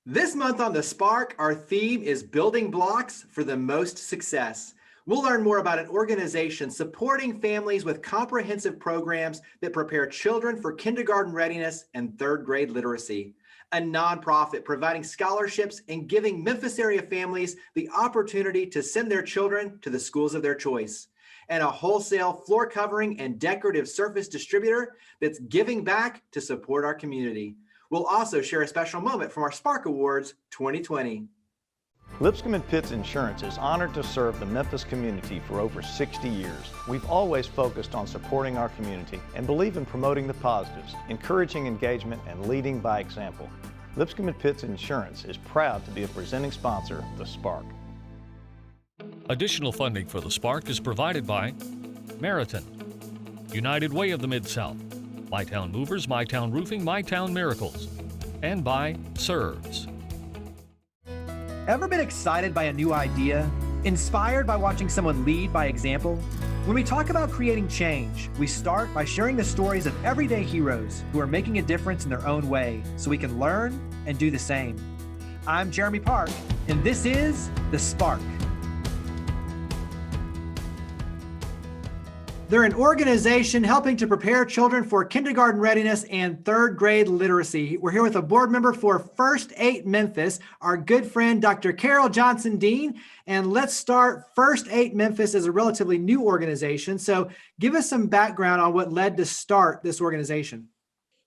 This month on The Spark, our theme is Building Blocks for the Most Success. We'll learn more about an organization supporting families with comprehensive programs that prepare children for kindergarten readiness and third grade literacy. A nonprofit providing scholarships and giving Memphis area families the opportunity to send their children to the schools of their choice. And a wholesale floor covering and decorative surface distributor that's giving back to support our community. We'll also share a special moment from our Spark Awards 2020. Lipscomb and Pitts Insurance is honored to serve the Memphis community for over 60 years. We've always focused on supporting our community and believe in promoting the positives, encouraging engagement, and leading by example. Lipscomb and Pitts Insurance is proud to be a presenting sponsor of The Spark. Additional funding for The Spark is provided by Meriton, United Way of the Mid-South, MyTown Movers, MyTown Roofing, MyTown Miracles, and by Serves. Ever been excited by a new idea? Inspired by watching someone lead by example? When we talk about creating change, we start by sharing the stories of everyday heroes who are making a difference in their own way so we can learn and do the same. I'm Jeremy Park, and this is The Spark. They're an organization helping to prepare children for kindergarten readiness and third grade literacy. We're here with a board member for First Aid Memphis, our good friend, Dr. Carol Johnson-Dean. And let's start. First Aid Memphis is a relatively new organization. So give us some background on what led to start this organization.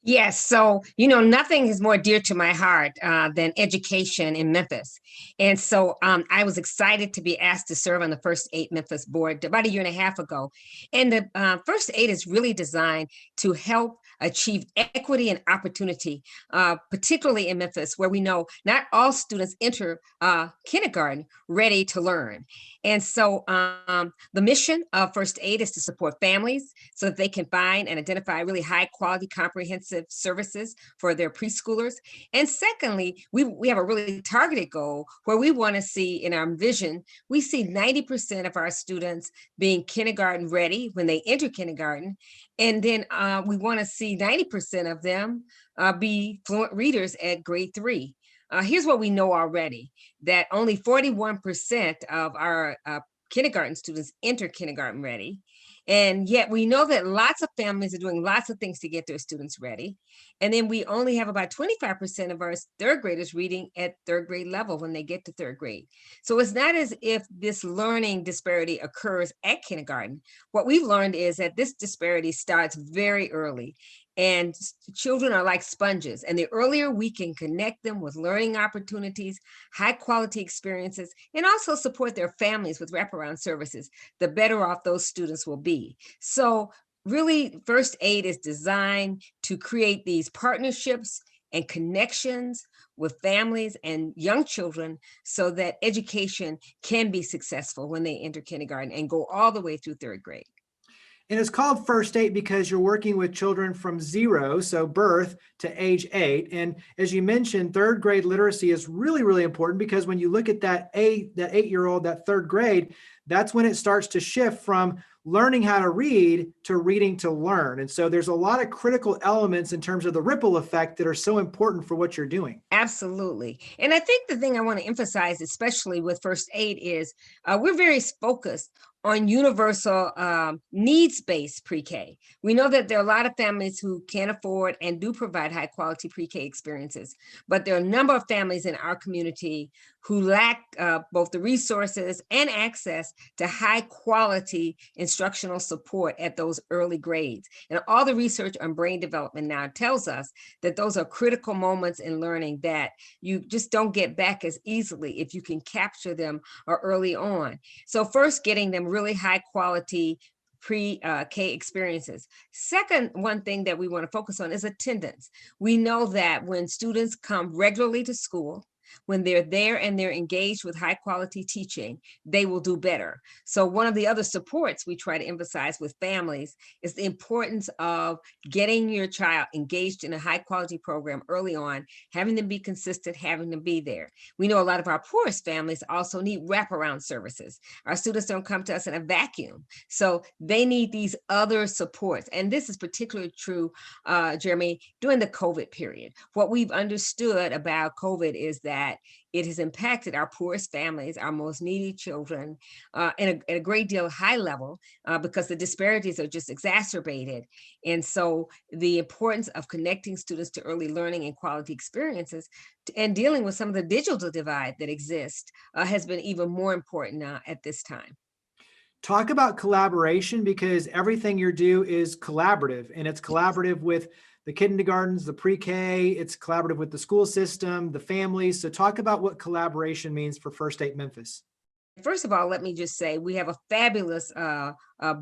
Yes. So, nothing is more dear to my heart than education in Memphis. And so I was excited to be asked to serve on the First Aid Memphis board about a year and a half ago. And the First Aid is really designed to help achieve equity and opportunity, particularly in Memphis, where we know not all students enter kindergarten ready to learn. And so the mission of First Aid is to support families so that they can find and identify really high quality, comprehensive services for their preschoolers. And secondly, we have a really targeted goal where we want to see in our vision, we see 90% of our students being kindergarten ready when they enter kindergarten. And then we want to see 90% of them be fluent readers at grade 3. Here's what we know already, that only 41% of our kindergarten students enter kindergarten ready. And yet we know that lots of families are doing lots of things to get their students ready. And then we only have about 25% of our third graders reading at third grade level when they get to third grade. So it's not as if this learning disparity occurs at kindergarten. What we've learned is that this disparity starts very early. And children are like sponges. And the earlier we can connect them with learning opportunities, high quality experiences, and also support their families with wraparound services, the better off those students will be. So really, First Aid is designed to create these partnerships and connections with families and young children so that education can be successful when they enter kindergarten and go all the way through third grade. And it's called First Aid because you're working with children from 0, so birth, to age 8. And as you mentioned, third grade literacy is really, really important because when you look at that 8-year-old, that third grade, that's when it starts to shift from learning how to read to reading to learn. And so there's a lot of critical elements in terms of the ripple effect that are so important for what you're doing. Absolutely. And I think the thing I want to emphasize, especially with First Aid, is we're very focused on universal needs-based pre-K. We know that there are a lot of families who can't afford and do provide high quality pre-K experiences, but there are a number of families in our community who lack both the resources and access to high quality instructional support at those early grades. And all the research on brain development now tells us that those are critical moments in learning that you just don't get back as easily if you can capture them early on. So first, getting them really high quality pre-K experiences. Second, one thing that we want to focus on is attendance. We know that when students come regularly to school, When they're there and they're engaged with high quality teaching, they will do better. So one of the other supports we try to emphasize with families is the importance of getting your child engaged in a high quality program early on, having them be consistent, having them be there. We know a lot of our poorest families also need wraparound services. Our students don't come to us in a vacuum. So they need these other supports. And this is particularly true, Jeremy, during the COVID period. What we've understood about COVID is that it has impacted our poorest families, our most needy children, at a great deal high level, because the disparities are just exacerbated. And so the importance of connecting students to early learning and quality experiences and dealing with some of the digital divide that exists has been even more important at this time. Talk about collaboration, because everything you do is collaborative, and it's collaborative with the kindergartens, the pre-K, it's collaborative with the school system, the families. So talk about what collaboration means for First Aid Memphis. First of all, let me just say we have a fabulous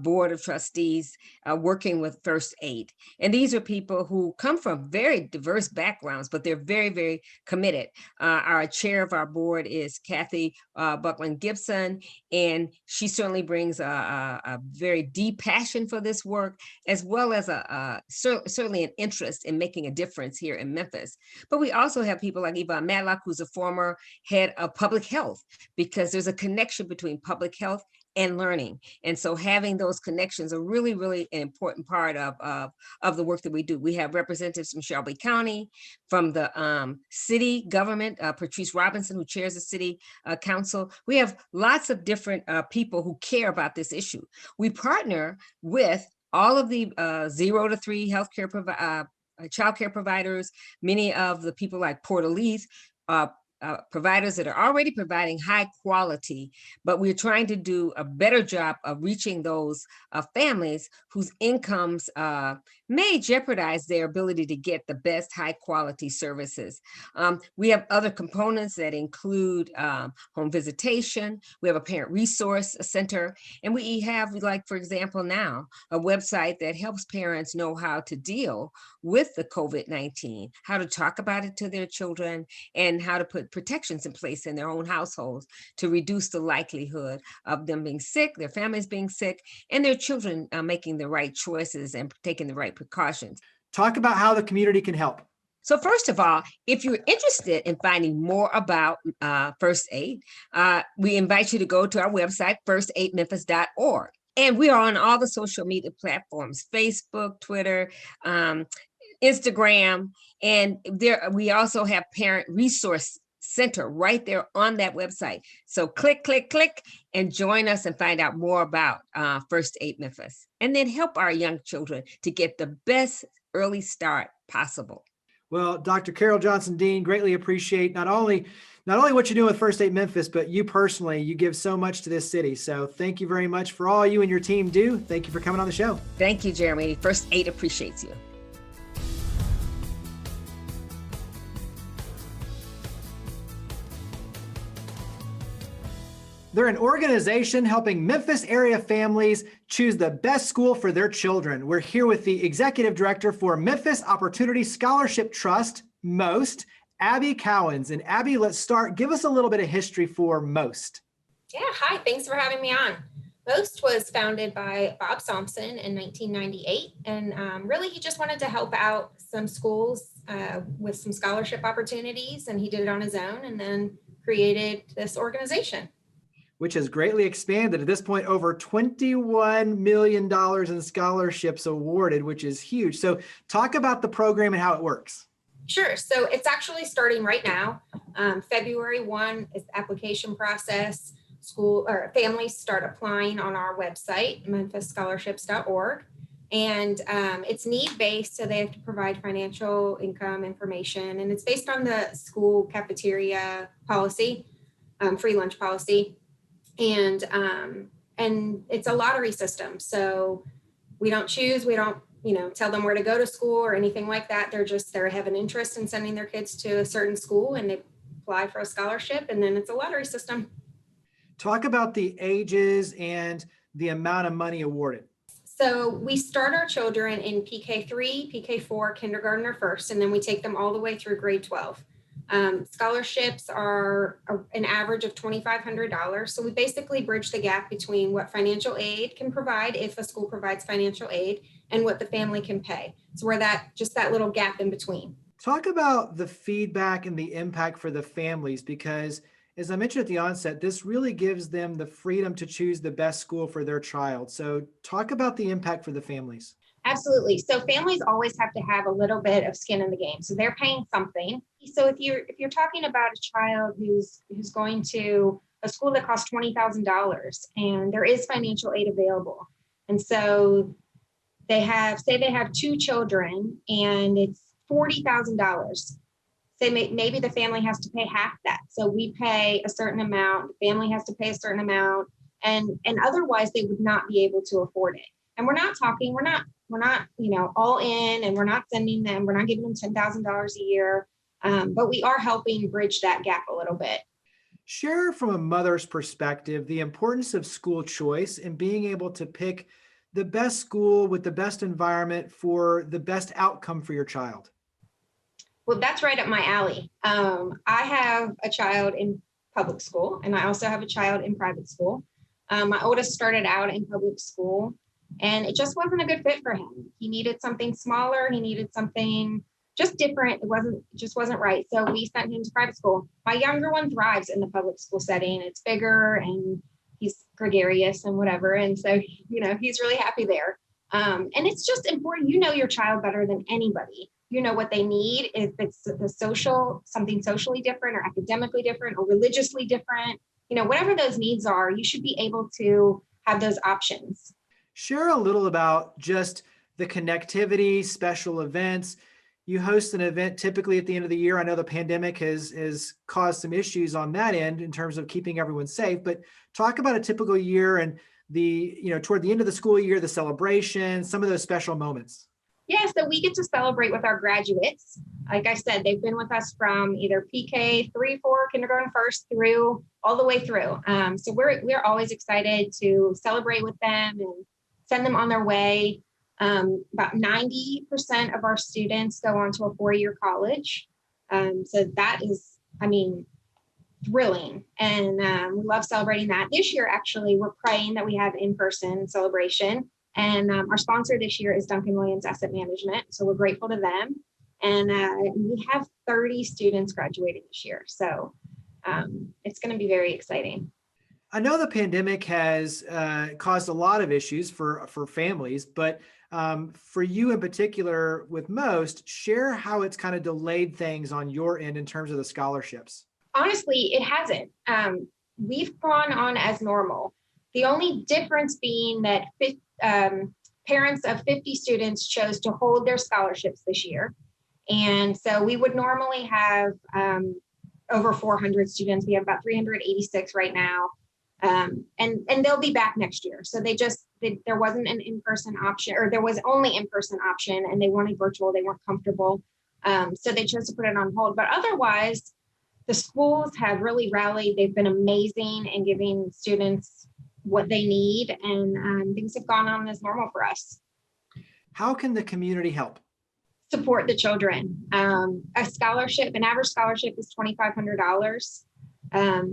board of trustees working with First Aid. And these are people who come from very diverse backgrounds, but they're very, very committed. Our chair of our board is Kathy Buckland Gibson, and she certainly brings a very deep passion for this work, as well as certainly an interest in making a difference here in Memphis. But we also have people like Yvonne Matlock, who's a former head of public health, because there's a connection between public health and learning. And so having those connections are really, really an important part of the work that we do. We have representatives from Shelby County, from the city government, Patrice Robinson, who chairs the city council. We have lots of different people who care about this issue. We partner with all of the 0 to 3 healthcare childcare providers, many of the people like Port Elise, providers that are already providing high quality, but we're trying to do a better job of reaching those families whose incomes may jeopardize their ability to get the best high quality services. We have other components that include home visitation. We have a parent resource center, and we have, like, for example, now a website that helps parents know how to deal with the COVID-19, how to talk about it to their children, and how to put protections in place in their own households to reduce the likelihood of them being sick, their families being sick, and their children making the right choices and taking the right precautions. Talk about how the community can help. So first of all, if you're interested in finding more about First Aid, we invite you to go to our website, firstaidmemphis.org. And we are on all the social media platforms, Facebook, Twitter, Instagram, and there we also have Parent Resource Center right there on that website. So click, click, click, and join us and find out more about First Aid Memphis, and then help our young children to get the best early start possible. Well, Dr. Carol Johnson Dean, greatly appreciate not only what you're doing with First Aid Memphis, but you personally. You give so much to this city. So thank you very much for all you and your team do. Thank you for coming on the show. Thank you, Jeremy. First Aid appreciates you. They're an organization helping Memphis area families choose the best school for their children. We're here with the executive director for Memphis Opportunity Scholarship Trust, MOST, Abby Cowens. And Abby, let's start. Give us a little bit of history for MOST. Yeah, hi, thanks for having me on. MOST was founded by Bob Thompson in 1998. And really, he just wanted to help out some schools with some scholarship opportunities. And he did it on his own and then created this organization, which has greatly expanded. At this point, over $21 million in scholarships awarded, which is huge. So talk about the program and how it works. Sure. So it's actually starting right now. February 1 is the application process. School or families start applying on our website, memphisscholarships.org. And it's need-based, so they have to provide financial income information. And it's based on the school cafeteria policy, free lunch policy. And it's a lottery system. So we don't choose, we don't, tell them where to go to school or anything like that. They have an interest in sending their kids to a certain school and they apply for a scholarship, and then it's a lottery system. Talk about the ages and the amount of money awarded. So we start our children in PK3, PK4, kindergarten or first, and then we take them all the way through grade 12. Scholarships are an average of $2,500. So we basically bridge the gap between what financial aid can provide if a school provides financial aid and what the family can pay. So we're that little gap in between. Talk about the feedback and the impact for the families, because as I mentioned at the onset, this really gives them the freedom to choose the best school for their child. So talk about the impact for the families. Absolutely. So families always have to have a little bit of skin in the game. So they're paying something. So if you're talking about a child who's going to a school that costs $20,000 and there is financial aid available, and so they have two children and it's $40,000. Say maybe the family has to pay half that. So we pay a certain amount, the family has to pay a certain amount, and otherwise they would not be able to afford it. And we're not, all in, and we're not giving them $10,000 a year. But we are helping bridge that gap a little bit. Share from a mother's perspective the importance of school choice and being able to pick the best school with the best environment for the best outcome for your child. Well, that's right up my alley. I have a child in public school, and I also have a child in private school. My oldest started out in public school, and it just wasn't a good fit for him. He needed something smaller. He needed something just different. It just wasn't right. So we sent him to private school. My younger one thrives in the public school setting. It's bigger and he's gregarious and whatever. And so, he's really happy there. And it's just important. You know your child better than anybody. You know what they need. If it's something socially different or academically different or religiously different, whatever those needs are, you should be able to have those options. Share a little about just the connectivity, special events. You host an event typically at the end of the year. I know the pandemic has caused some issues on that end in terms of keeping everyone safe, but talk about a typical year and toward the end of the school year, the celebration, some of those special moments. Yeah, so we get to celebrate with our graduates. Like I said, they've been with us from either PK 3, 4, kindergarten first through all the way through. So we're always excited to celebrate with them and send them on their way. About 90% of our students go on to a 4-year college. So that is, thrilling. And we love celebrating that. This year, actually, we're praying that we have in-person celebration. And our sponsor this year is Duncan Williams Asset Management. So we're grateful to them. And we have 30 students graduating this year. So it's going to be very exciting. I know the pandemic has caused a lot of issues for families, but for you in particular with most, share how it's kind of delayed things on your end in terms of the scholarships. Honestly, it hasn't. We've gone on as normal. The only difference being that parents of 50 students chose to hold their scholarships this year. And so we would normally have over 400 students. We have about 386 right now. And they'll be back next year. So there wasn't an in-person option, or there was only in-person option, and they wanted virtual. They weren't comfortable. So they chose to put it on hold. But otherwise, the schools have really rallied. They've been amazing in giving students what they need, and things have gone on as normal for us. How can the community help? Support the children. An average scholarship is $2,500.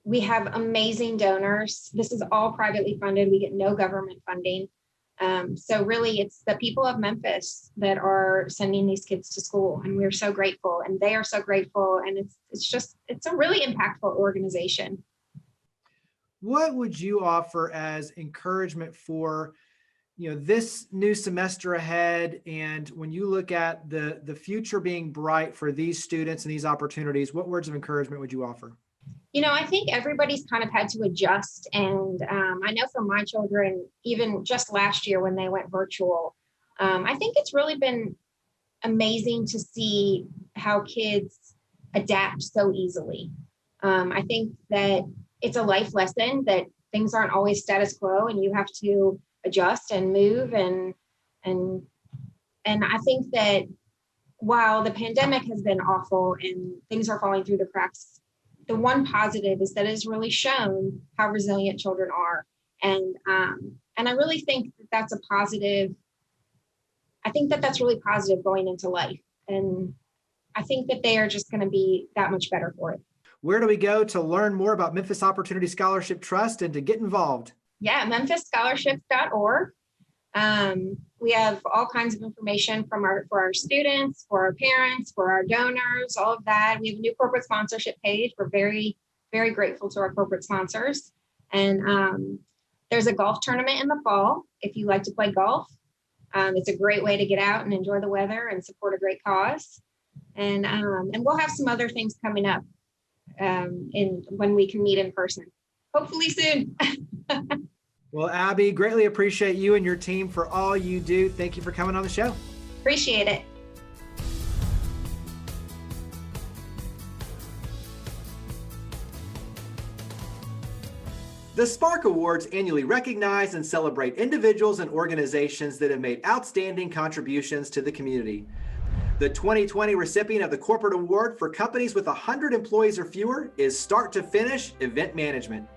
We have amazing donors. This is all privately funded. We get no government funding. So really, it's the people of Memphis that are sending these kids to school, and we're so grateful, and they are so grateful. And it's a really impactful organization. What would you offer as encouragement for, this new semester ahead? And when you look at the future being bright for these students and these opportunities, what words of encouragement would you offer? I think everybody's kind of had to adjust. And I know for my children, even just last year when they went virtual, I think it's really been amazing to see how kids adapt so easly. I think that it's a life lesson that things aren't always status quo, and you have to adjust and move. And I think that while the pandemic has been awful and things are falling through the cracks, the one positive is that it's really shown how resilient children are. And I really think that that's a positive. I think that that's really positive going into life. And I think that they are just going to be that much better for it. Where do we go to learn more about Memphis Opportunity Scholarship Trust and to get involved? Yeah, memphisscholarships.org. We have all kinds of information for our students, for our parents, for our donors, all of that. We have a new corporate sponsorship page. We're very, very grateful to our corporate sponsors. And there's a golf tournament in the fall. If you like to play golf, it's a great way to get out and enjoy the weather and support a great cause. And we'll have some other things coming up when we can meet in person, hopefully soon. Well, Abby, greatly appreciate you and your team for all you do. Thank you for coming on the show. Appreciate it. The Spark Awards annually recognize and celebrate individuals and organizations that have made outstanding contributions to the community. The 2020 recipient of the Corporate Award for companies with 100 employees or fewer is Start to Finish Event Management.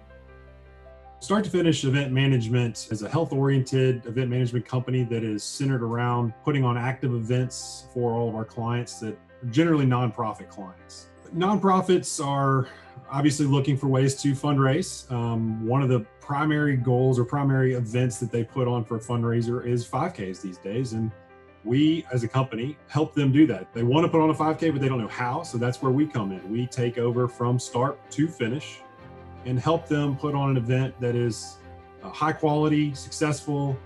Start to Finish Event Management is a health-oriented event management company that is centered around putting on active events for all of our clients that are generally nonprofit clients. Nonprofits are obviously looking for ways to fundraise. One of the primary goals or primary events that they put on for a fundraiser is 5Ks these days. And we, as a company, help them do that. They want to put on a 5K, but they don't know how. So that's where we come in. We take over from start to finish and help them put on an event that is high quality, successful,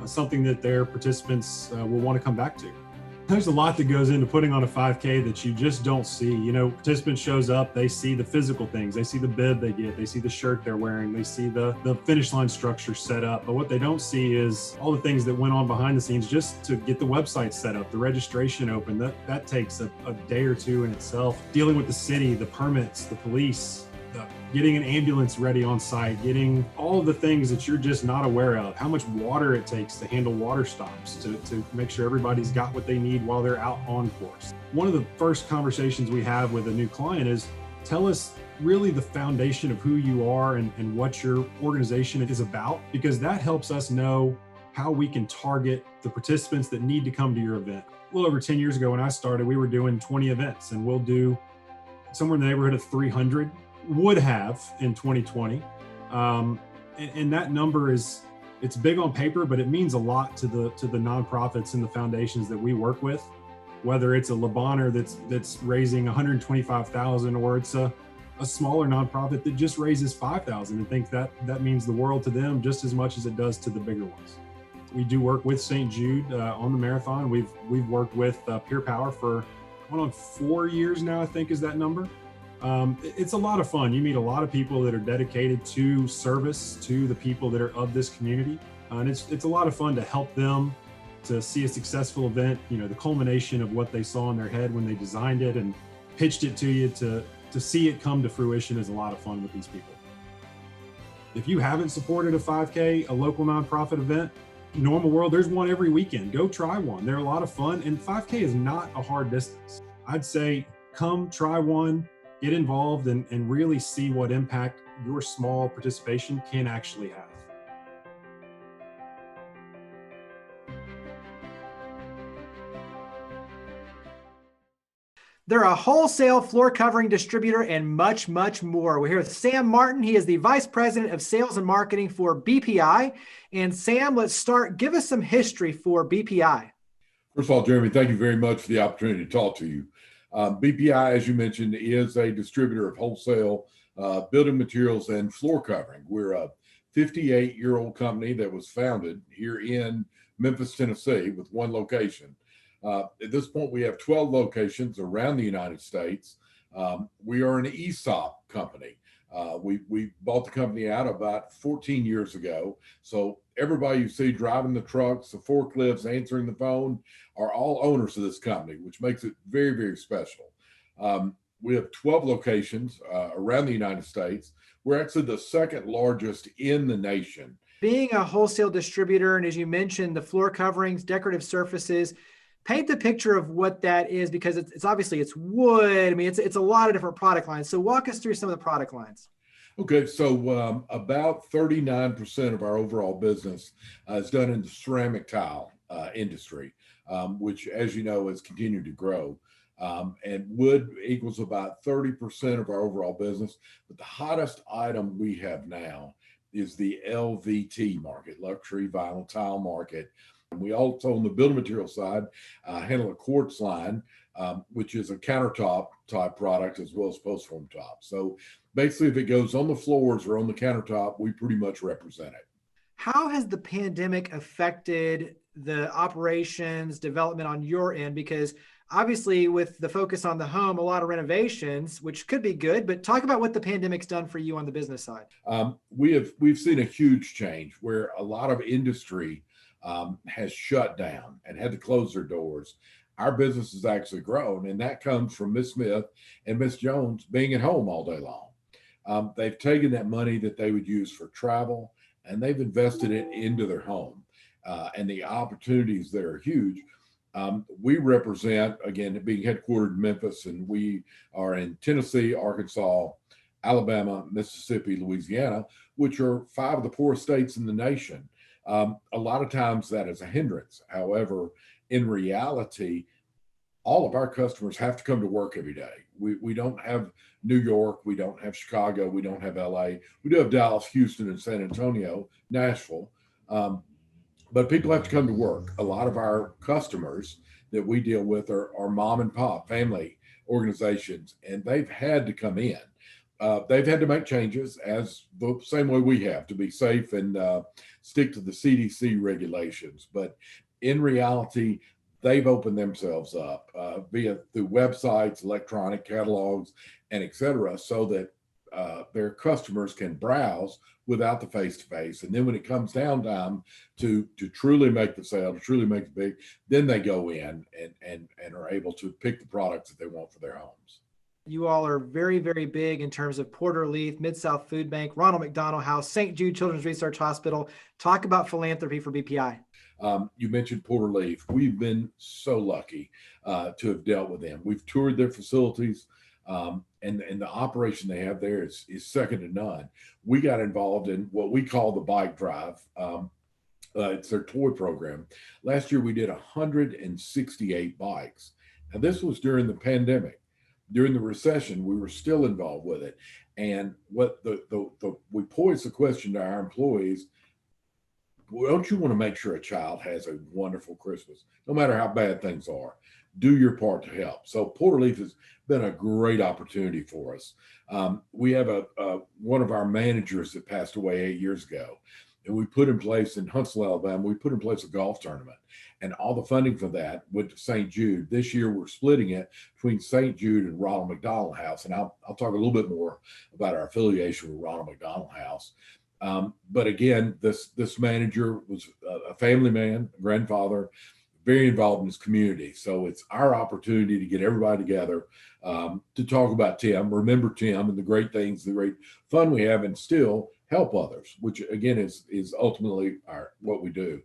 something that their participants will want to come back to. There's a lot that goes into putting on a 5K that you just don't see. You know, participant shows up, they see the physical things, they see the bib they get, they see the shirt they're wearing, they see the finish line structure set up. But what they don't see is all the things that went on behind the scenes just to get the website set up, the registration open. That takes a day or two in itself. Dealing with the city, the permits, the police, getting an ambulance ready on site, getting all of the things that you're just not aware of, how much water it takes to handle water stops, to make sure everybody's got what they need while they're out on course. One of the first conversations we have with a new client is, tell us really the foundation of who you are and what your organization is about, because that helps us know how we can target the participants that need to come to your event. A little over 10 years ago when I started, we were doing 20 events, and we'll do somewhere in the neighborhood of 300. Would have in 2020. And that number it's big on paper, but it means a lot to the nonprofits and the foundations that we work with, whether it's a Le Bonheur that's raising $125,000 or it's a smaller nonprofit that just raises $5,000 and think that means the world to them just as much as it does to the bigger ones. We do work with St. Jude on the marathon. We've worked with Peer Power for going on 4 years now, I think is that number. It's a lot of fun. You meet a lot of people that are dedicated to service to the people that are of this community. And it's a lot of fun to help them to see a successful event, you know, the culmination of what they saw in their head when they designed it and pitched it to you, to see it come to fruition is a lot of fun with these people. If you haven't supported a 5K, a local nonprofit event, normal world, there's one every weekend. Go try one. They're a lot of fun, and 5K is not a hard distance. I'd say come try one. Get involved and really see what impact your small participation can actually have. They're a wholesale floor covering distributor and much, much more. We're here with Sam Martin. He is the Vice President of Sales and Marketing for BPI. And Sam, let's start. Give us some history for BPI. First of all, Jeremy, thank you very much for the opportunity to talk to you. BPI, as you mentioned, is a distributor of wholesale building materials and floor covering. We're a 58-year-old company that was founded here in Memphis, Tennessee, with one location. At this point, we have 12 locations around the United States. We are an ESOP company. We bought the company out about 14 years ago. So everybody you see driving the trucks, the forklifts, answering the phone are all owners of this company, which makes it very, very special. We have 12 locations around the United States. We're actually the second largest in the nation. Being a wholesale distributor, and as you mentioned, the floor coverings, decorative surfaces, paint the picture of what that is, because it's obviously it's wood. I mean, it's a lot of different product lines. So walk us through some of the product lines. Okay, so about 39% of our overall business is done in the ceramic tile industry, which, as you know, has continued to grow. And wood equals about 30% of our overall business. But the hottest item we have now is the LVT market, luxury vinyl tile market. And we also, on the building material side, handle a quartz line, which is a countertop type product as well as post form top. So basically, if it goes on the floors or on the countertop, we pretty much represent it. How has the pandemic affected the operations development on your end? Because obviously with the focus on the home, a lot of renovations, which could be good, but talk about what the pandemic's done for you on the business side. We've seen a huge change where a lot of industry has shut down and had to close their doors. Our business has actually grown, and that comes from Miss Smith and Miss Jones being at home all day long. They've taken that money that they would use for travel and they've invested it into their home. And the opportunities there are huge. We represent, again, being headquartered in Memphis, and we are in Tennessee, Arkansas, Alabama, Mississippi, Louisiana, which are 5 of the poorest states in the nation. A lot of times that is a hindrance. However, in reality, all of our customers have to come to work every day. We don't have New York, we don't have Chicago, we don't have LA. We do have Dallas, Houston, and San Antonio, Nashville. But people have to come to work. A lot of our customers that we deal with are mom and pop family organizations, and they've had to come in. They've had to make changes as the same way we have to be safe and stick to the CDC regulations. But in reality, they've opened themselves up through websites, electronic catalogs, and et cetera, so that their customers can browse without the face-to-face. And then when it comes down time to truly make the sale, to truly make it big, then they go in and are able to pick the products that they want for their homes. You all are very, very big in terms of Porter Leaf, Mid-South Food Bank, Ronald McDonald House, St. Jude Children's Research Hospital. Talk about philanthropy for BPI. You mentioned Porter Leaf. We've been so lucky to have dealt with them. We've toured their facilities, and the operation they have there is second to none. We got involved in what we call the bike drive. It's their toy program. Last year, we did 168 bikes. Now, this was during the pandemic. During the recession, we were still involved with it. And what we posed the question to our employees: well, don't you want to make sure a child has a wonderful Christmas, no matter how bad things are? Do your part to help. So Porter Leaf has been a great opportunity for us. We have one of our managers that passed away 8 years ago, and we put in place in Huntsville, Alabama, we put in place a golf tournament, and all the funding for that went to St. Jude. This year, we're splitting it between St. Jude and Ronald McDonald House, and I'll talk a little bit more about our affiliation with Ronald McDonald House. But again, this manager was a family man, a grandfather, very involved in his community. So it's our opportunity to get everybody together to talk about Tim, remember Tim and the great things, the great fun we have, and still help others, which again is ultimately what we do.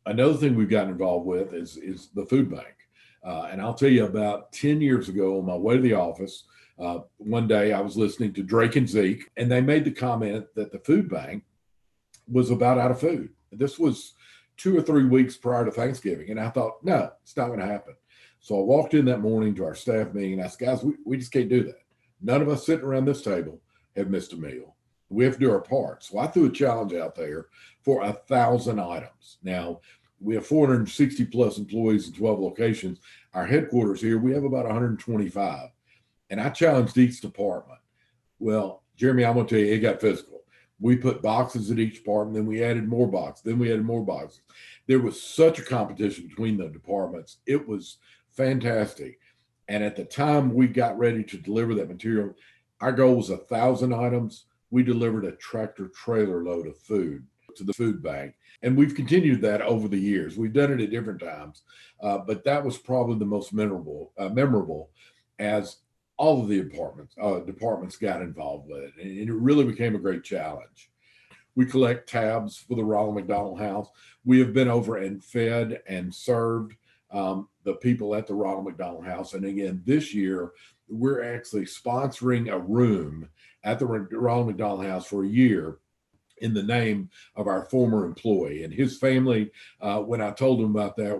Another thing we've gotten involved with is the food bank. And I'll tell you, about 10 years ago on my way to the office, one day I was listening to Drake and Zeke, and they made the comment that the food bank was about out of food. This was 2 or 3 weeks prior to Thanksgiving. And I thought, no, it's not going to happen. So I walked in that morning to our staff meeting and I said, guys, we just can't do that. None of us sitting around this table have missed a meal. We have to do our part. So I threw a challenge out there for 1,000 items. Now, we have 460 plus employees in 12 locations. Our headquarters here, we have about 125. And I challenged each department. Well, Jeremy, I'm going to tell you, it got physical. We put boxes at each department, then we added more boxes, then we added more boxes. There was such a competition between the departments. It was fantastic. And at the time we got ready to deliver that material, our goal was 1,000 items. We delivered a tractor trailer load of food to the food bank. And we've continued that over the years. We've done it at different times, but that was probably the most memorable as all of the departments got involved with it. And it really became a great challenge. We collect tabs for the Ronald McDonald House. We have been over and fed and served the people at the Ronald McDonald House. And again, this year, we're actually sponsoring a room at the Ronald McDonald House for a year in the name of our former employee. And his family, when I told them about that,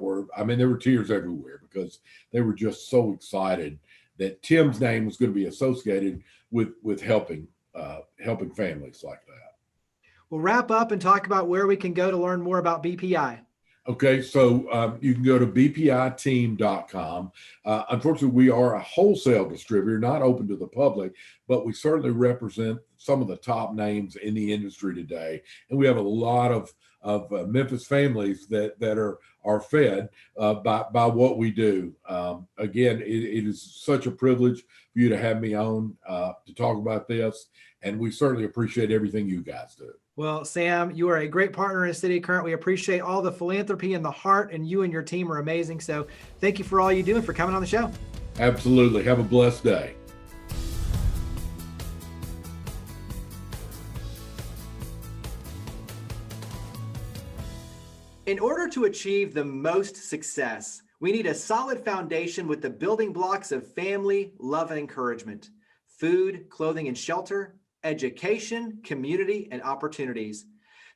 there were tears everywhere because they were just so excited that Tim's name was going to be associated with helping families like that. We'll wrap up and talk about where we can go to learn more about BPI. Okay, so you can go to bpiteam.com. Unfortunately, we are a wholesale distributor, not open to the public, but we certainly represent some of the top names in the industry today. And we have a lot of Memphis families that are fed by what we do. Again, it is such a privilege for you to have me on to talk about this. And we certainly appreciate everything you guys do. Well, Sam, you are a great partner in City Current. We appreciate all the philanthropy and the heart, and you and your team are amazing. So thank you for all you do and for coming on the show. Absolutely. Have a blessed day. In order to achieve the most success, we need a solid foundation with the building blocks of family, love, and encouragement, food, clothing, and shelter, education, community, and opportunities.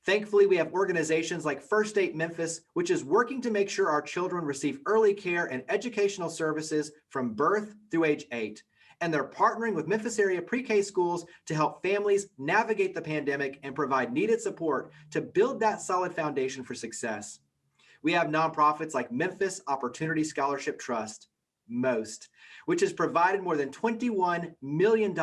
Thankfully, we have organizations like First Aid Memphis, which is working to make sure our children receive early care and educational services from birth through age 8. And they're partnering with Memphis area pre-K schools to help families navigate the pandemic and provide needed support to build that solid foundation for success. We have nonprofits like Memphis Opportunity Scholarship Trust, MOST, which has provided more than $21 million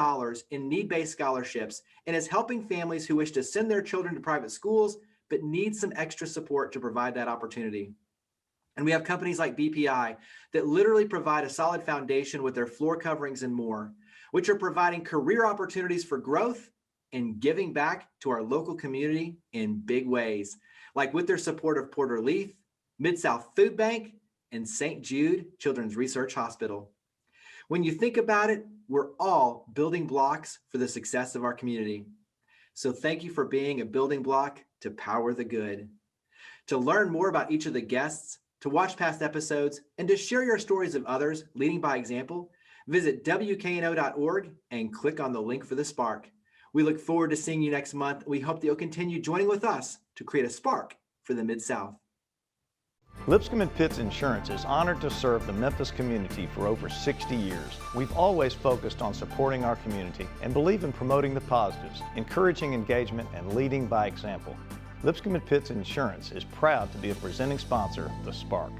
in need-based scholarships and is helping families who wish to send their children to private schools but need some extra support to provide that opportunity. And we have companies like BPI that literally provide a solid foundation with their floor coverings and more, which are providing career opportunities for growth and giving back to our local community in big ways, like with their support of Porter Leaf, Mid-South Food Bank, and St. Jude Children's Research Hospital. When you think about it, we're all building blocks for the success of our community. So thank you for being a building block to power the good. To learn more about each of the guests, to watch past episodes, and to share your stories of others leading by example, visit WKNO.org and click on the link for the Spark. We look forward to seeing you next month. We hope that you'll continue joining with us to create a spark for the Mid-South. Lipscomb and Pitts Insurance is honored to serve the Memphis community for over 60 years. We've always focused on supporting our community and believe in promoting the positives, encouraging engagement, and leading by example. Lipscomb and Pitts Insurance is proud to be a presenting sponsor of The Spark.